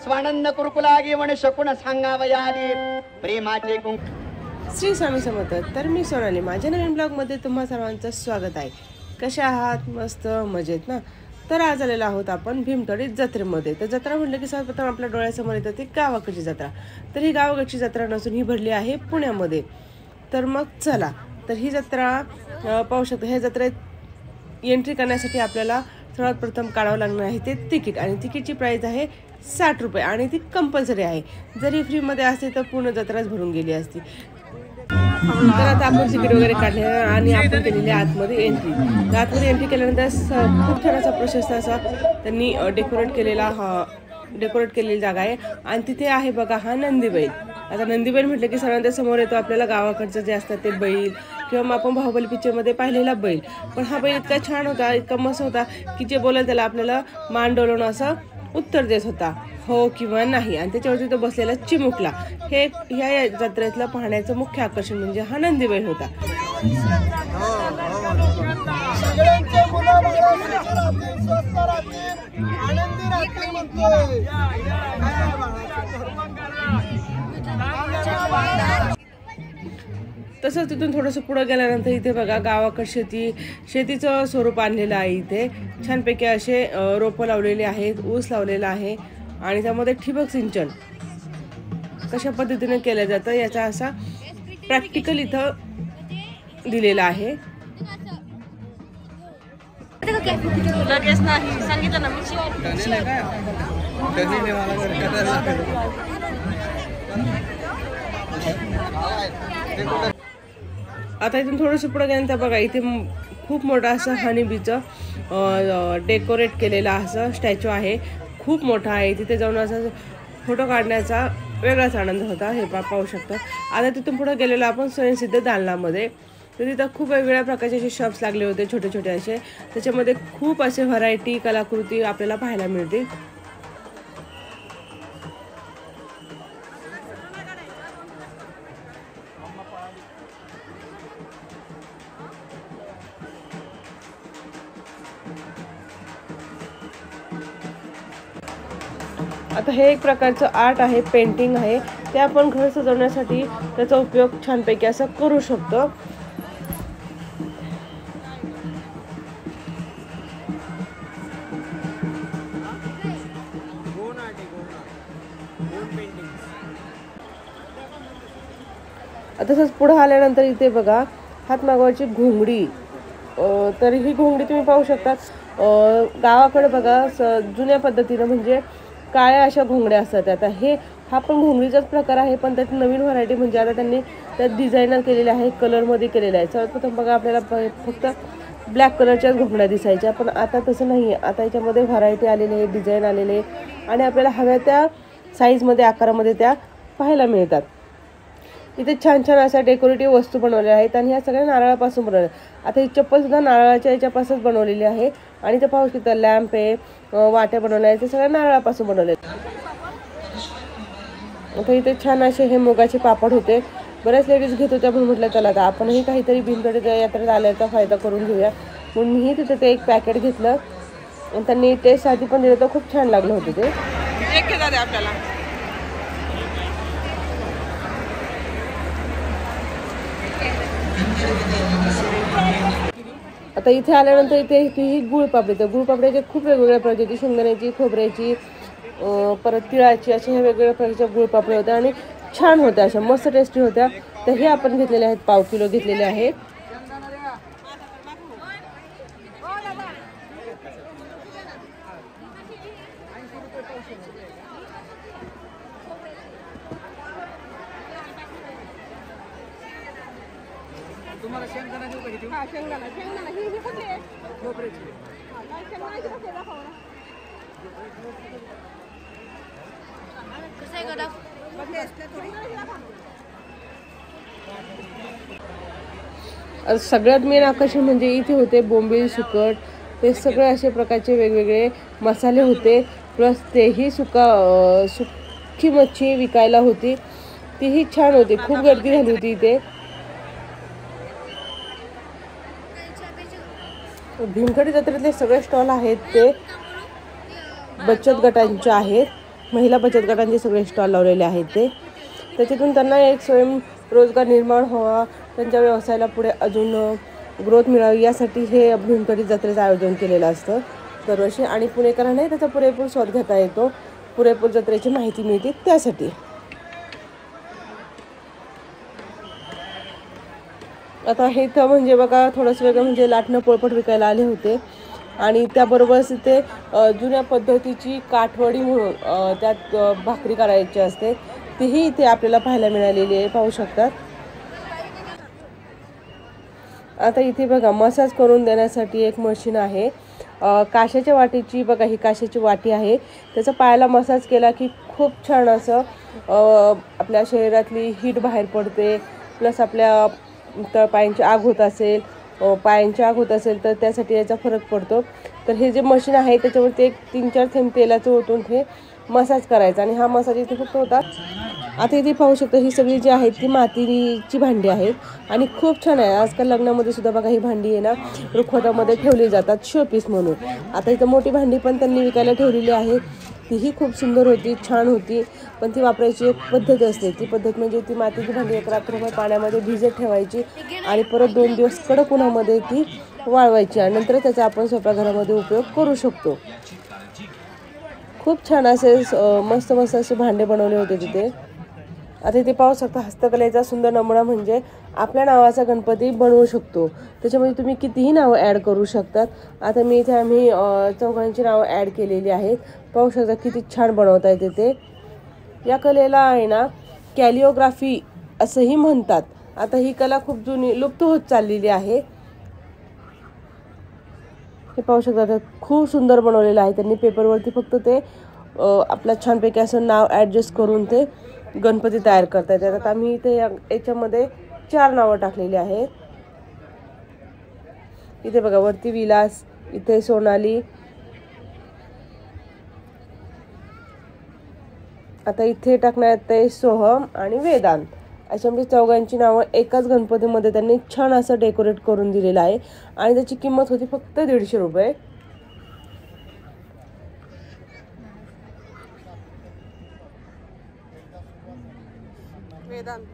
स्वानंद कुरकुलागी वण शकून सांगावयाली प्रेमाचे श्री स्वामी समर्थ। तर मी सोनाली, माझ्या नवीन ब्लॉगमध्ये तुम्हा सर्वांचं स्वागत आहे। कशा आहात? मस्त मजेत ना? तर आज आलेलो आहोत आपण भीमथडी जत्रेमध्ये। तर जत्रा म्हटलं की सर्वप्रथम आपल्या डोळ्यासमोर येतं ती गावाकडची जत्रा। तर ही गावाकडची जत्रा नसून ही भरली आहे पुण्यामध्ये। तर मग चला, तर ही जत्रा पाहू शकता। ह्या जत्रेत एंट्री करण्यासाठी आपल्याला सर्वात प्रथम काढावं लागणार आहे ते तिकीट, आणि तिकीटची प्राइस आहे 60 रुपये आणि ती कंपल्सरी आहे। जरी फ्रीमध्ये असते तर पूर्ण जत्राच भरून गेली असती। तर आता आपण तिकीट वगैरे काढले आणि आपण केलेली आतमध्ये एंट्री। आतमध्ये एंट्री केल्यानंतर खूप छान असा प्रशस्त असा त्यांनी डेकोरेट केलेली जागा आहे। आणि तिथे आहे बघा हा नंदीबैल। आता नंदीबैल म्हटलं की सर्वांच्या समोर येतो आपल्याला गावाकडचं जे असतात ते बैल, किंवा मग आपण बाहुबली पिक्चरमध्ये पाहिलेला बैल। पण हा बैल इतका छान होता, इतका मस्त होता की जे बोलाल त्याला आपल्याला मान डोलवून असं उत्तर देत होता, हो किंवा नाही। आणि त्याच्यावरती तो बसलेला चिमुकला। हे ह्या जत्रेतलं पाहण्याचं मुख्य आकर्षण म्हणजे हा नंदीबैल होता। तसंच तिथून थोडंसं पुढे गेल्यानंतर इथे बघा गावाकडे शेतीचं स्वरूप आणलेलं आहे। इथे छानपैकी असे रोपं लावलेले आहेत, ऊस लावलेला आहे, आणि त्यामध्ये ठिबक सिंचन कशा पद्धतीने केलं जातं याचा असा प्रॅक्टिकल इथं दिलेला आहे। लगेच नाही सांगितलं ना आता इथून थोडंसं पुढे गेल्यानंतर बघा इथे खूप मोठा असं हनीबीचं डेकोरेट केलेला असं स्टॅच्यू आहे, खूप मोठा आहे। तिथे जाऊन असं फोटो काढण्याचा वेगळाच आनंद होता, हे पाहू शकता। आता तिथून पुढे गेलेलो आपण स्वयंसिद्ध दालनामध्ये। तर तिथं खूप वेगवेगळ्या प्रकारचे असे शॉप्स लागले होते, छोटे छोटे असे। त्याच्यामध्ये खूप असे व्हरायटी कलाकृती आपल्याला पाहायला मिळते। आता हे एक प्रकारचं आर्ट आहे, पेंटिंग आहे, ते आपण घर सजवण्यासाठी त्याचा उपयोग छानपैकी असं करू शकतो। तसंच पुढे आल्यानंतर इथे बघा हातमागाची घोंगडी। तर ही घोंगडी तुम्ही पाहू शकता। गावाकडे बघा जुन्या पद्धतीनं म्हणजे काळ्या अशा घोंगड्या असतात। आता हा पण घोंगडीचाच प्रकार आहे, पण त्यात नवीन व्हरायटी म्हणजे आता त्यांनी त्यात डिझायनर केलेले आहे, कलरमध्ये केलेलं आहे। सर्वप्रथम बघा आपल्याला फक्त ब्लॅक कलरच्याच घोंगड्या दिसायच्या, पण आता तसं नाही आहे। आता याच्यामध्ये व्हरायटी आलेली आहे, डिझाईन आलेले आहे, आणि आपल्याला हव्या त्या साईजमध्ये आकारामध्ये त्या पाहायला मिळतात। इथे छान छान अशा डेकोरेटिव्ह वस्तू बनवल्या आहेत, आणि ह्या सगळ्या नारळापासून बनवल्या। आता ही चप्पल सुद्धा नारळाच्या याच्यापासूनच बनवलेली आहे, आणि ते पाहू शकता लॅम्प आहे, वाट्या बनवल्या आहेत, ते सगळ्या नारळापासून बनवले। आता इथे छान असे हे मुगाचे पापड होते, बऱ्याच लेडीज घेत होत्या, म्हणून म्हटलं चला आता आपणही काहीतरी भीमथडी यात्रेत आल्याचा फायदा करून घेऊया, म्हणून मीही तिथे ते एक पॅकेट घेतलं, आणि त्यांनी टेस्टसाठी पण दिलं तर खूप छान लागलं होतं ते। आपल्याला आता इथे आल्यानंतर इथे ही गुळपापडी। तर गुळपापड्याचे खूप वेगवेगळ्या प्रकारची, शेंगदाण्याची, खोबऱ्याची, परत तिळाची, अशा ह्या वेगवेगळ्या प्रकारच्या गुळपापड्या होत्या, आणि छान होत्या, अशा मस्त टेस्टी होत्या। तर हे आपण घेतलेले आहेत, पाव किलो घेतलेले आहेत। तुम्हाला शेंगदाणा देऊ का किती? हां शेंगदाणा ही कुठली आहे? खोबऱ्याची। हां शेंगदाण्याची कसं आहे दाखवा ना। कसं आहे गदा? बघले असते थोडी। सगळ्यात मेन आकर्षण म्हणजे इथे होते बोंबील, सुकट, ते सगळे असे प्रकारचे वेगवेगळे मसाले होते। प्लस तेही सुकी मच्छी विकायला होती, तीही छान होती। खूप गर्दी झाली होती इथे। भीमथडी जत्रेतले सगळे स्टॉल आहेत ते बचत गटांचे आहेत। महिला बचत गटांचे सगळे स्टॉल लावलेले आहेत ते, त्याच्यातून त्यांना एक स्वयंरोजगार निर्माण व्हावा, त्यांच्या व्यवसायाला पुढे अजून ग्रोथ मिळावी यासाठी हे भीमथडी जत्रेचं आयोजन केलेलं असतं दरवर्षी. आणि पुणेकरांनाही त्याचा पुरेपूर स्वाद घेता येतो, पुरेपूर जत्रेची माहिती मिळते त्यासाठी. आता हे तर म्हणजे बघा थोडंसं वेगळं म्हणजे लाटणं पोळपट विकायला आले होते आणि त्याबरोबरच इथे जुन्या पद्धतीची काठवडी म्हणून त्यात भाकरी करायची असते तीही इथे आपल्याला पाहायला मिळालेली आहे, पाहू शकतात. आता इथे बघा मसाज करून देण्यासाठी एक मशीन आहे, काशाच्या वाटीची. बघा ही काशाची वाटी आहे, त्याचा पायाला मसाज केला की खूप छान असं आपल्या शरीरातली हीट बाहेर पडते. प्लस आपल्या पायांची आग होत असेल, पायांची आग होत असेल तर त्यासाठी याचा फरक पडतो. तर हे जे मशीन आहे त्याच्यावरती एक 3-4 थेंब तेलाचं ओतून हे मसाज करायचा आणि हा मसाज इथे फक्त होता. आता इथे पाहू शकता ही सगळी जी आहेत ती मातीची भांडी आहेत आणि खूप छान आहे. आजकाल लग्नामध्ये सुद्धा बघा ही भांडी आहे ना रुखवतामध्ये ठेवली जातात शोपीस म्हणून. आता इथं मोठी भांडी पण त्यांनी विकायला ठेवलेली आहे, तीही खूप सुंदर होती, छान होती. पण ती वापरायची एक पद्धत असते, ती पद्धत म्हणजे ती मातीची भांडी एक रात्रभर पाण्यामध्ये भिजत ठेवायची आणि परत 2 दिवस कडक उन्हामध्ये ती वाळवायची आणि नंतर त्याचा आपण स्वयंपाकघरामध्ये उपयोग करू शकतो. खूप छान असे मस्त मस्त असे भांडे बनवले होते तिथे. आता इथे पाहू शकता हस्तकलेचा सुंदर नमुना म्हणजे आपल्या नावाचा गणपती बनवू शकतो, त्याच्यामध्ये तुम्ही कितीही नावं ॲड करू शकतात. आता मी इथे आम्ही चौघांची नावं ॲड केलेली आहेत, पाहू शकता किती छान बनवता येते ते. या कलेला आहे ना कॅलिओग्राफी असंही म्हणतात. आता ही कला खूप जुनी लुप्त होत चाललेली आहे. हे पाहू शकता खूप सुंदर बनवलेलं आहे त्यांनी, पेपरवरती फक्त ते आपल्या छानपैकी असं नाव ॲडजस्ट करून ते गणपती तयार करता येतात. आता आम्ही इथे याच्यामध्ये 4 नावं टाकलेली आहेत. इथे बघा वरती विलास, इथे सोनाली, आता इथे टाकण्यात आहे सोहम आणि वेदांत. अशा म्हणजे चौघांची नावं एकाच गणपतीमध्ये त्यांनी छान असं डेकोरेट करून दिलेलं आहे आणि त्याची किंमत होती फक्त 150 रुपये. वेदांत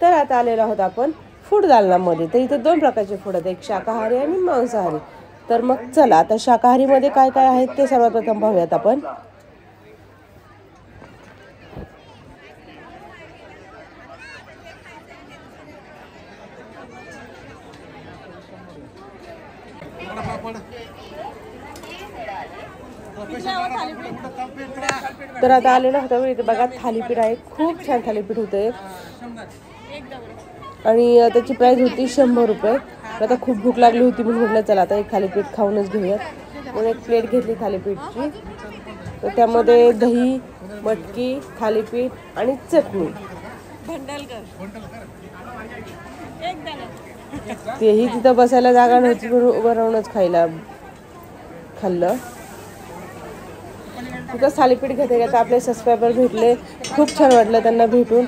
तर आता आलेलो आहोत आपण फूड दालनामध्ये. तर इथे 2 प्रकारचे फूड आहेत, एक शाकाहारी आणि मांसाहारी. तर मग चला आता शाकाहारीमध्ये काय काय आहेत ते सर्वात प्रथम पाहूयात आपण. तर आता आलेलं होतं इथे बघा थालीपीठ आहे, खूप छान थालीपीठ होते आणि त्याची प्राइस होती 100 रुपये. आता खूप भूक लागली होती म्हणून म्हटलं चला आता एक थालीपीठ खाऊनच घेऊयात. म्हणून एक प्लेट घेतली थालीपीठची. तर त्यामध्ये दही, मटकी, थालीपीठ आणि चटणी, तेही तिथं बसायला जागा नव्हती म्हणून उभं राहूनच खाल्लं. तिथं थालीपीठ घेते आता आपले सबस्क्रायबर भेटले, खूप छान वाटलं त्यांना भेटून.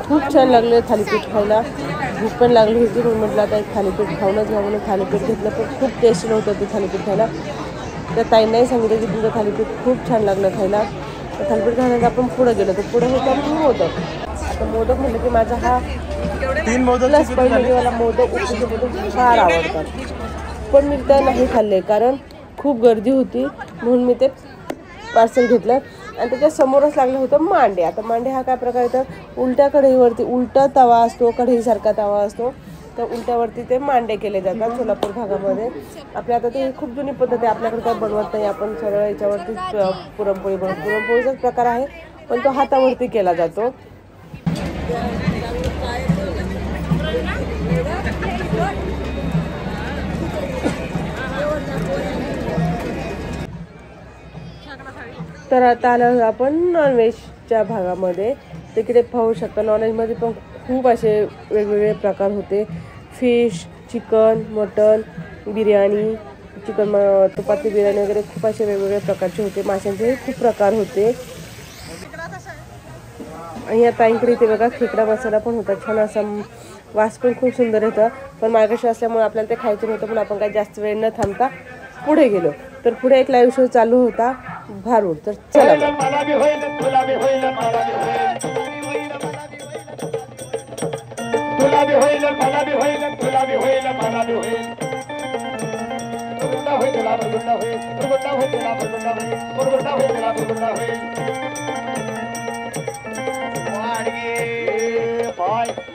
खूप छान लागले थालीपीठ खायला, भूक पण लागली होती म्हणून म्हटलं आता एक थालीपीठ खाऊनच घ्या म्हणून थालीपीठ घेतलं. पण खूप टेस्टी नव्हतं ते थालीपीठ खायला. त्या ताईंनाही सांगितलं की तुझं थालीपीठ खूप छान लागलं खायला. तर थालीपीठ खाण्याचं आपण पुढं गेलो तर पुढं होतं मोदक. आता मोदक म्हटलं की माझा हा 3 मोदक पहिले मला मोदक उकडीचे मोदक फार आवडतात, पण मी त्या नाही खाल्ले कारण खूप गर्दी होती म्हणून मी ते पार्सल घेतलं. आणि त्याच्या समोरच लागलं होतं मांडे. आता मांडे हा काय प्रकार तर उलट्या कढईवरती, उलटा तवा असतो, कढईसारखा तवा असतो, तर उलट्यावरती ते मांडे केले जातात सोलापूर भागामध्ये. आपल्या आता ते खूप जुनी पद्धत आहे, आपल्याकडे काय बनवत नाही, आपण सरळ याच्यावरती पुरणपोळी बनवतो. पुरणपोळीचाच प्रकार आहे पण तो हातावरती केला जातो. तर आता आलं आपण नॉनव्हेजच्या भागामध्ये. तिकडे पाहू शकता नॉनव्हेजमध्ये पण खूप असे वेगवेगळे प्रकार होते. Fish, chicken, mutton, biryani, chicken तुपातली बिर्याणी वगैरे खूप असे वेगवेगळे प्रकारचे होते. माशांचेही खूप प्रकार होते. आणि या ताईंकडे इथे बघा खेकडा मसाला पण होता. छान असा वास पण खूप सुंदर होता. पण मार्गशीर्ष असल्यामुळे आपल्याला ते खायचं नव्हतं. पण आपण काही जास्त वेळ न थांबता पुढे गेलो. तर पुढे एक लाईव्ह शो चालू होता भारूड. तर चला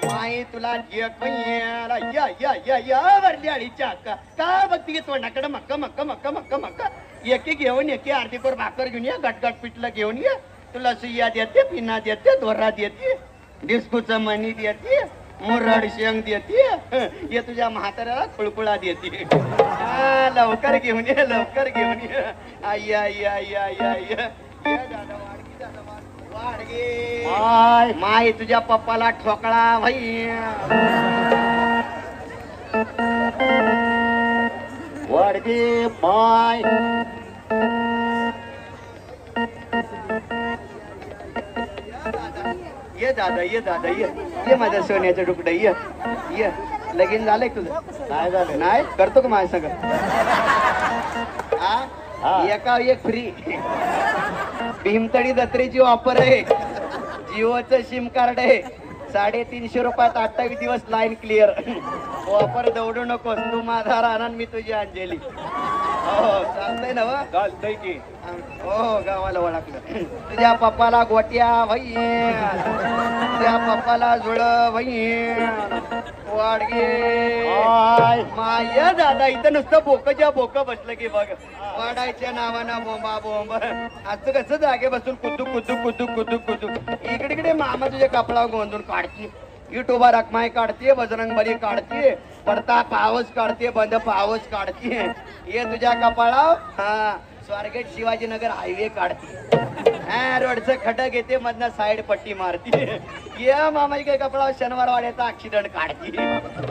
माई तुला वरल्याळीच्या का बघती की तोंडाकडे मक्का मक्का मक्का मक्का मक्का एकी घेऊन एकी अर्धी कोर भाकर घेऊन ये. गटगट पिठलं घेऊन ये. तुला सुया देते, पिना देते, दोरा देते, डिस्कूचं मणी देते, मुरड शेंग देते, ये तुझ्या म्हाताऱ्याला खुळकुळा देते. लवकर घेऊन ये, लवकर घेऊन ये. आय्या आय्या आय्या आय्या आय्या. माय तुझ्या पप्पाला ठोकळा भाई. वाडगे माय ये दादा, ये दादा, ये माझ्या सोन्याचं तुकडं. ये लगीन झालंय तुझं? नाही झालं. नाही करतो का माझ्या सगळं? एका एक फ्री. भीमतडी जत्रेची ऑफर आहे. जिओचं सिम कार्ड आहे. 350 रुपयात 28 दिवस लाईन क्लिअर. ऑफर दौडू नकोस. तू माझा राहणार, मी तुझी अंजली. हो चालतंय ना? चालतंय की. हो गावाला ओळखलं. तुझ्या पप्पाला गोट्या भाई, तुझ्या पप्पाला जुळ भाई. वाडगे माय दादा, इथं नुसतं बोकच्या बोक बसलं की बघ. वाडायच्या नावानं बोंबा बोंब. आज कसं जागे बसून कुदू कुदू कुदू कुदू कुदू. इकडे मामा तुझ्या कपडा गोंधून काढते. युट्यूबर रकमाई काढते, बजरंगबली काढते, पडता पावस काढते, बंद पावस काढते. ये तुझ्या कपाळा स्वारगेट शिवाजीनगर हायवे काढते. रोडचं खटक येते, मधनं साईड पट्टी मारते. ये मामाई काय कपडा शनिवार वाड्याचा ऍक्सिडेंट काढते.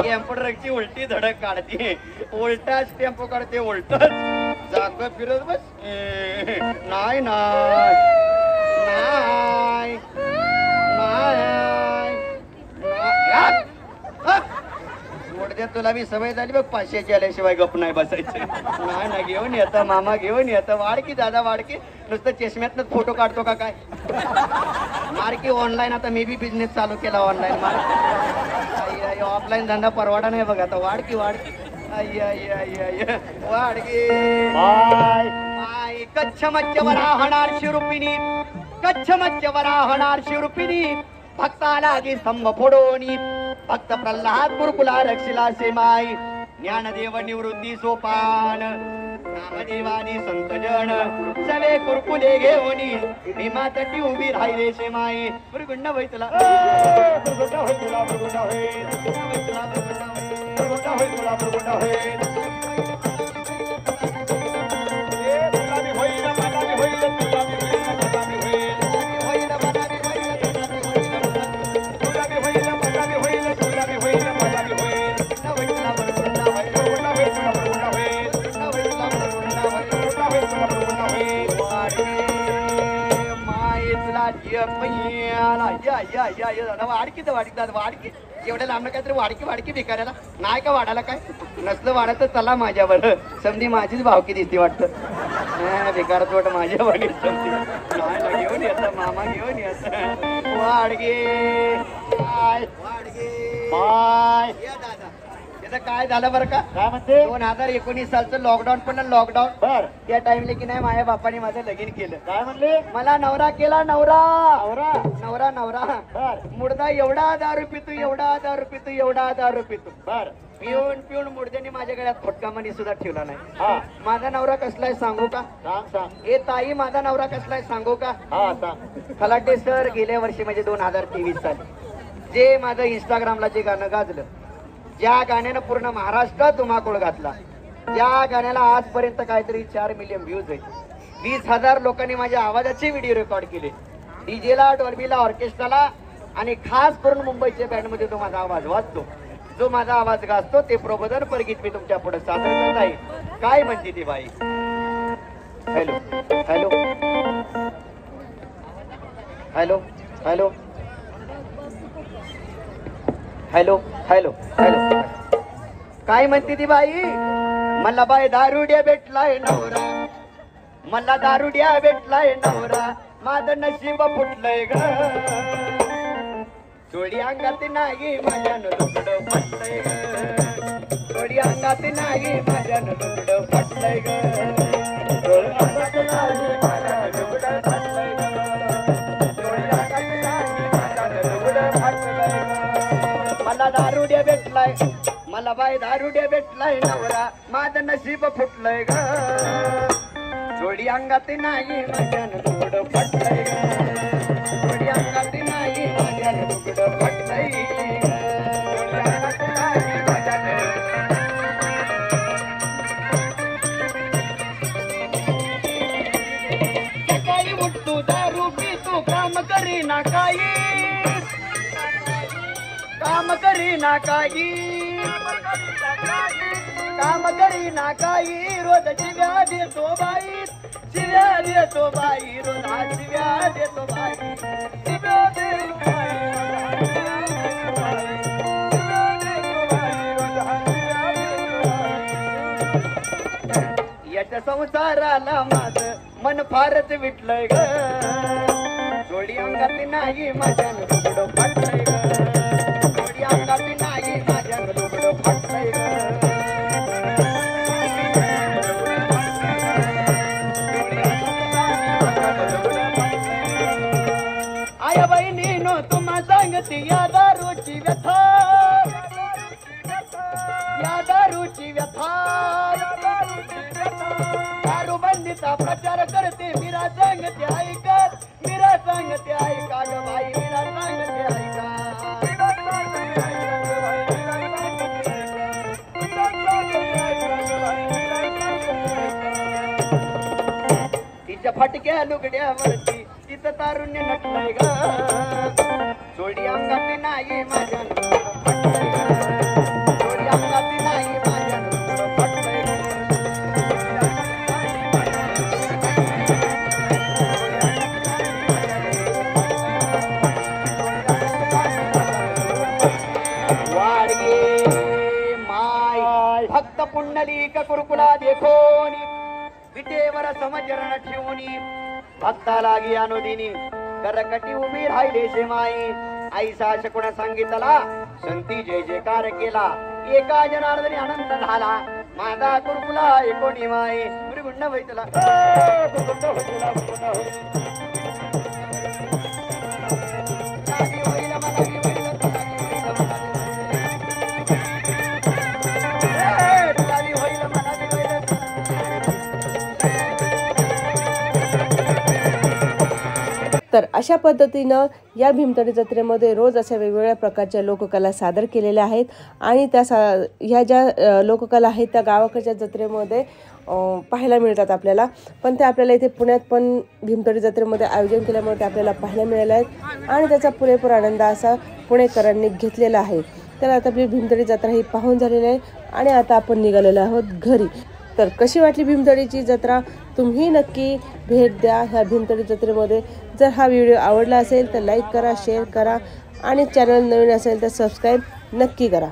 टेम्पोटरची उलटी धडक काढते. उलटाच टेम्पो काढते, उलटच जाग फिरत बस. नाही नाही तुला मी सवय झाली बघ. 500ची आल्याशिवाय गप नाही बसायचे. नाही ना घेऊन येतं मामा, घेऊन येतं. वाडकी दादा वाडकी. नुसतं चष्म्यातनच फोटो काढतो का काय? Marquee online. आता मी बी बिझनेस चालू केला ऑनलाईन. ऑफलाईन धंदा परवाडा नाही बघ आता. वाडकी वाडकी वाडकी माय. कच्छ मच्छ वराहणार शिवरूपिणी, कच्छ मच्छ वराहणार शिवरूपिणी. भक्ताला गी स्तंभ फोडोनी, भक्त प्रल्हाद गुरुकुला रक्षिला सेमाई. ज्ञानदेव निवृत्ती सोपान, नामदेवानी संतजन सवे कुरकुले घेऊनी. भीमा तटी उभी राहिले शेमाई. गुरुगुंड होय तुला, गुरुगुंड होय तुला, गुरुगुंड होय तुला, गुरुगुंड होय तुला, गुरुगुंड होय. वाडकी वाडकी एवढ्या लांब काहीतरी वाडकी वाडकी भिकाऱ्याला नाही का? वाढायला काय नसलं वाढत तर चला माझ्यावर. समधी माझीच भावकी दिसती वाटतं. भिकारच वाट माझ्या वाडी समधी. नाही घेऊन येत मामा, घेऊन येत. वाडगे वाडगे बाय. दादा त्याचं काय झालं बरं का? काय म्हणते? 2019 सालचं लॉकडाऊन पण लॉकडाऊन. बर त्या टाइमला की नाही माझ्या बापाने माझं लगीन केलं. काय म्हणले? मला नवरा केला. नवरा नवरा नवरा नवरा. बर मुर्दा एवढा दारू पितो, एवढा दारू पितो, एवढा दारू पितो. बर पिऊन पिऊन मुर्द्याने माझ्या गळ्यात फटका मनी सुद्धा ठेवला नाही. माझा नवरा कसलाय सांगू का? सांग सांग. ए ताई माझा नवरा कसलाय सांगू का? हा सांग. खलाटे सर गेल्या वर्षी म्हणजे 2023 साली जे माझं इंस्टाग्रामला जे गाणं गाजलं, ज्या गाण्यानं पूर्ण महाराष्ट्रात धुमाकूळ घातला, ज्या गाण्याला आजपर्यंत काहीतरी 4 मिलियन व्ह्यूज आहेत. 20,000 लोकांनी माझ्या आवाजाचे व्हिडिओ रेकॉर्ड केले. डीजेला, डॉल्बीला, ऑर्केस्ट्राला आणि खास करून मुंबईच्या बँड मध्ये तो माझा आवाज वाजतो. जो माझा आवाज गाजतो ते प्रबोधन परगीत मी तुमच्या पुढे सादर करत आहे. काय म्हणते ती बाई? Hello hello hello hello hello hello hello काय म्हणते ती बाई? मला बाय दारुड्या भेटलाय नवरा, मला दारुड्या भेटलाय नवरा, माझं नशीब फुटलंय ग. चोळी अंगात नाही माझ्यानं लुगडं फाटलंय ग, चोळी अंगात नाही माझ्यानं लुगडं फाटलंय ग, चोळी अंगात नाही माझ्यानं लुगडं फाटलंय ग, चोळी अंगात नाही माझ्यानं लुगडं फाटलंय ग. मला दारुड्या भेटलाय, मला बाय दारुड्या भेटलाय नवरा, माझं नशीब फुटलंय ग. चोळी अंगात नाही माझ्यानं लुगडं फाटलंय ग, चोळी अंगात नाही माझ्यानं लुगडं फाटलंय, चोळी अंगात नाही माझ्यानं. सकाळी उठतो दारू पितो, काम करीना काही, काम करीना काही, काम करीना काही, रोज शिव्या देतो बाई, शिव्या देतो बाई, रोज हा शिव्या देतो बाई, शिव्या देतो बाई, याच्या संसाराला माझं मन फारच विटलंय ग. चोळी अंगात नाही माझ्यानं लुगडं फाटलंय ग, चोळी अंगात नाही माझ्यानं लुगडं फाटलंय ग. आया बहिणीनो तुम्हा सांगते या दारूची व्यथा, या दारूची व्यथा, दारू बंदीचा प्रचार करते मीरा सांगते ऐका, मीरा सांगते ऐका ग बाई, मीरा सांगते ऐका. तिच्या फटक्या लुगड्यावरती तिचं तारुण्य नटलंय ग. चोळी अंगात नाही माझ्या लुगडं फाटलंय ग, चोळी अंगात नाही माझ्या लुगडं फाटलंय ग. वाडगे माय भक्त पुंडलिक कुरकुला देखोनी, विटेवर समजरण ठेवणी, भक्ता लागी अनुदिनी करकटी उभी राहिले शेमाई. आईसा शकुना सांगितला संती जय जयकार केला, एका जनार्दनी आनंद झाला, माझा कुरकुला एकोणी माई. गुंड वैतला तर अशा पद्धतीनं या भीमतडी जत्रेमध्ये रोज अशा वेगवेगळ्या प्रकारच्या लोककला सादर केलेल्या आहेत. आणि त्या ह्या ज्या लोककला आहेत त्या गावाकडच्या जत्रेमध्ये पाहायला मिळतात आपल्याला, पण ते आपल्याला इथे पुण्यात पण भीमतडी जत्रेमध्ये आयोजन केल्यामुळे ते आपल्याला पाहायला मिळाले आहेत आणि त्याचा पुरेपूर आनंद असा पुणेकरांनी घेतलेला आहे. तर आता आपली भीमतडी जत्रा ही पाहून झालेली आहे आणि आता आपण निघालेलो आहोत घरी. तर कशी वाटली भीमतडीची जत्रा? तुम्ही नक्की भेट द्या ह्या भीमतडी जत्रेमध्ये. जर हा व्हिडिओ आवडला असेल तर लाईक करा, शेअर करा आणि चॅनल नवीन असेल तर सबस्क्राईब नक्की करा.